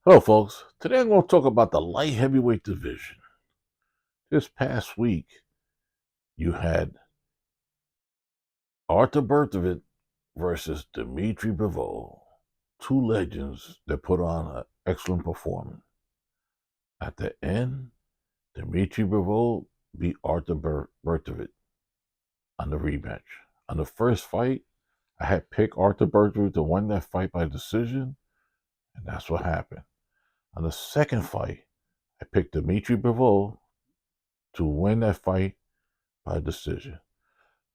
Hello, folks. Today I'm going to talk about the light heavyweight division. This past week, you had Arthur Bertovit versus Dmitry Bivol, two legends that put on an excellent performance. At the end, Dmitry Bivol beat Arthur Bertovit on the rematch. On the first fight, I had picked Arthur Bertovit to win that fight by decision, and that's what happened. On the second fight, I picked Dmitry Bivol to win that fight by decision.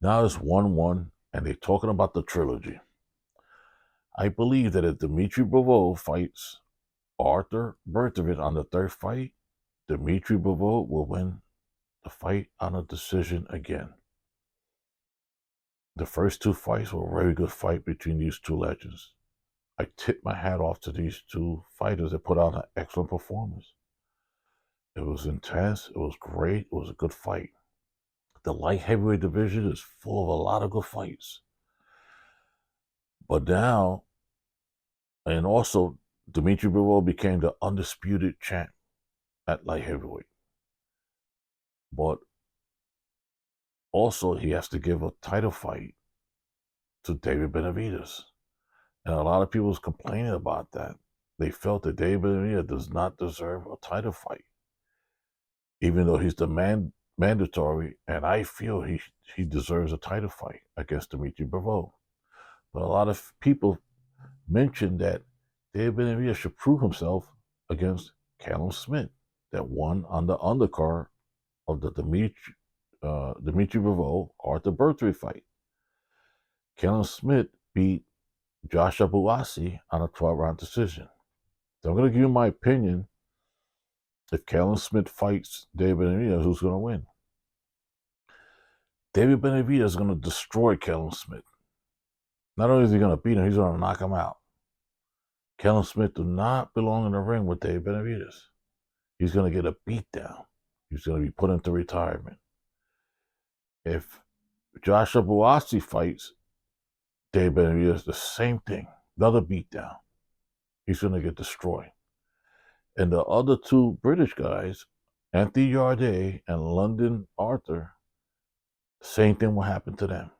Now it's 1-1, and they're talking about the trilogy. I believe that if Dmitry Bivol fights Arthur Bertovit on the third fight, Dmitry Bivol will win the fight on a decision again. The first two fights were a very good fight between these two legends. I tip my hat off to these two fighters that put on an excellent performance. It was intense. It was great. It was a good fight. The light heavyweight division is full of a lot of good fights. But now, and also, Dmitry Bivol became the undisputed champ at light heavyweight. But also, he has to give a title fight to David Benavidez. And a lot of people was complaining about that. They felt that David Benavidez does not deserve a title fight, even though he's the mandatory, and I feel he deserves a title fight against Dmitry Bivol. But a lot of people mentioned that David Benavidez should prove himself against Callum Smith, that won on the undercard of the Dmitry Bivol Arthur Bertovit fight. Callum Smith beat Joshua Buatsi on a 12-round decision. So I'm going to give you my opinion. If Callum Smith fights David Benavidez, who's going to win? David Benavidez is going to destroy Callum Smith. Not only is he going to beat him, he's going to knock him out. Callum Smith do not belong in the ring with David Benavidez. He's going to get a beatdown. He's going to be put into retirement. If Joshua Buatsi fights David Benavidez, the same thing. Another beatdown. He's going to get destroyed. And the other two British guys, Anthony Yarde and London Arthur, same thing will happen to them.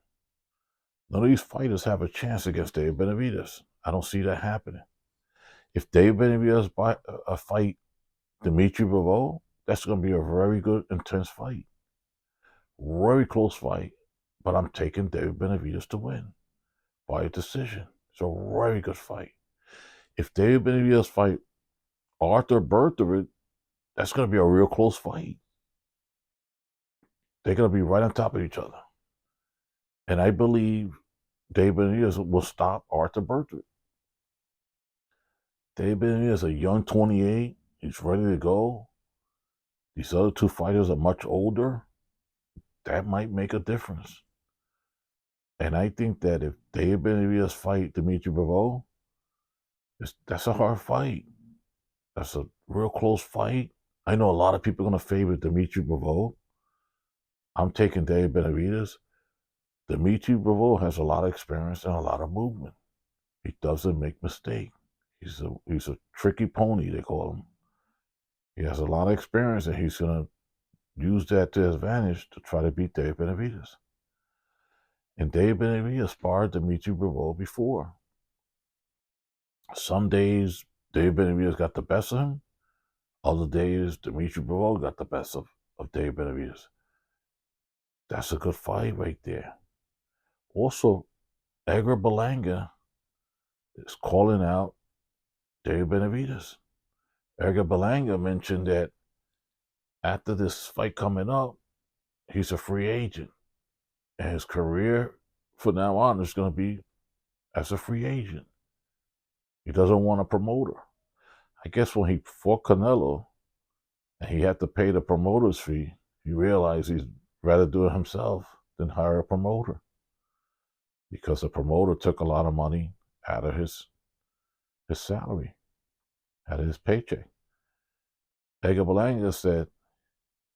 None of these fighters have a chance against David Benavidez. I don't see that happening. If David Benavidez fight Dmitry Bivol, that's going to be a very good, intense fight. Very close fight, but I'm taking David Benavidez to win by a decision. It's a very good fight. If David Benavidez fight Arthur Bertovit, that's going to be a real close fight. They're going to be right on top of each other. And I believe David Benavidez will stop Arthur Bertovit. David Benavidez is a young 28. He's ready to go. These other two fighters are much older. That might make a difference. And I think that if David Benavidez fight Dmitry Bivol, that's a hard fight. That's a real close fight. I know a lot of people are going to favor Dmitry Bivol. I'm taking David Benavidez. Dmitry Bivol has a lot of experience and a lot of movement. He doesn't make mistakes. He's a tricky pony, they call him. He has a lot of experience, and he's going to use that to his advantage to try to beat David Benavidez. And David Benavidez sparred Dmitry Bivol before. Some days, David Benavidez got the best of him. Other days, Dmitry Bivol got the best of David Benavidez. That's a good fight right there. Also, Edgar Berlanga is calling out David Benavidez. Edgar Berlanga mentioned that after this fight coming up, he's a free agent. And his career from now on is going to be as a free agent. He doesn't want a promoter. I guess when he fought Canelo and he had to pay the promoter's fee, he realized he'd rather do it himself than hire a promoter, because the promoter took a lot of money out of his salary, out of his paycheck. Edgar Berlanga said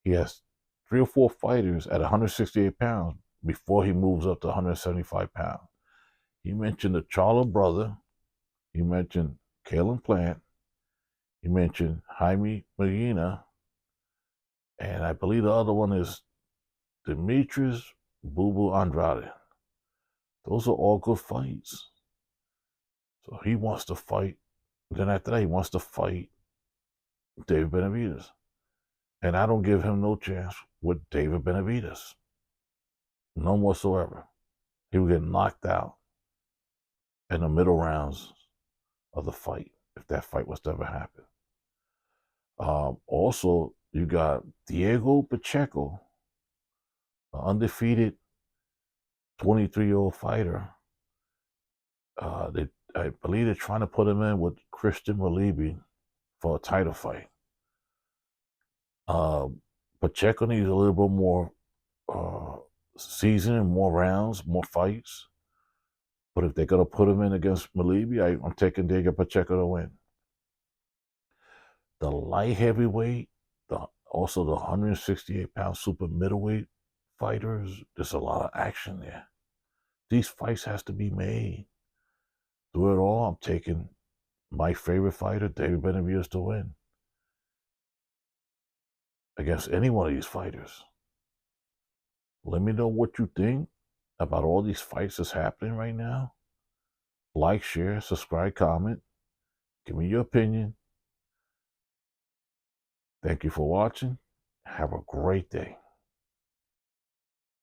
he has 3 or 4 fighters at 168 pounds before he moves up to 175 pounds. He mentioned the Charlo brother. He mentioned Caleb Plant. You mentioned Jaime Medina, and I believe the other one is Demetrius Boo Boo Andrade. Those are all good fights. So he wants to fight. Then after that, he wants to fight David Benavidez. And I don't give him no chance with David Benavidez. None whatsoever. He would get knocked out in the middle rounds of the fight if that fight was to ever happen. Also, you got Diego Pacheco, an undefeated 23-year-old fighter. I believe they're trying to put him in with Christian Malibi for a title fight. Pacheco needs a little bit more seasoning, more rounds, more fights. But if they're going to put him in against Malibi, I'm taking Diego Pacheco to win. The light heavyweight, also the 168-pound super middleweight fighters, there's a lot of action there. These fights has to be made. Through it all, I'm taking my favorite fighter, David Benavidez, to win against any one of these fighters. Let me know what you think about all these fights that's happening right now. Like, share, subscribe, comment. Give me your opinion. Thank you for watching. Have a great day.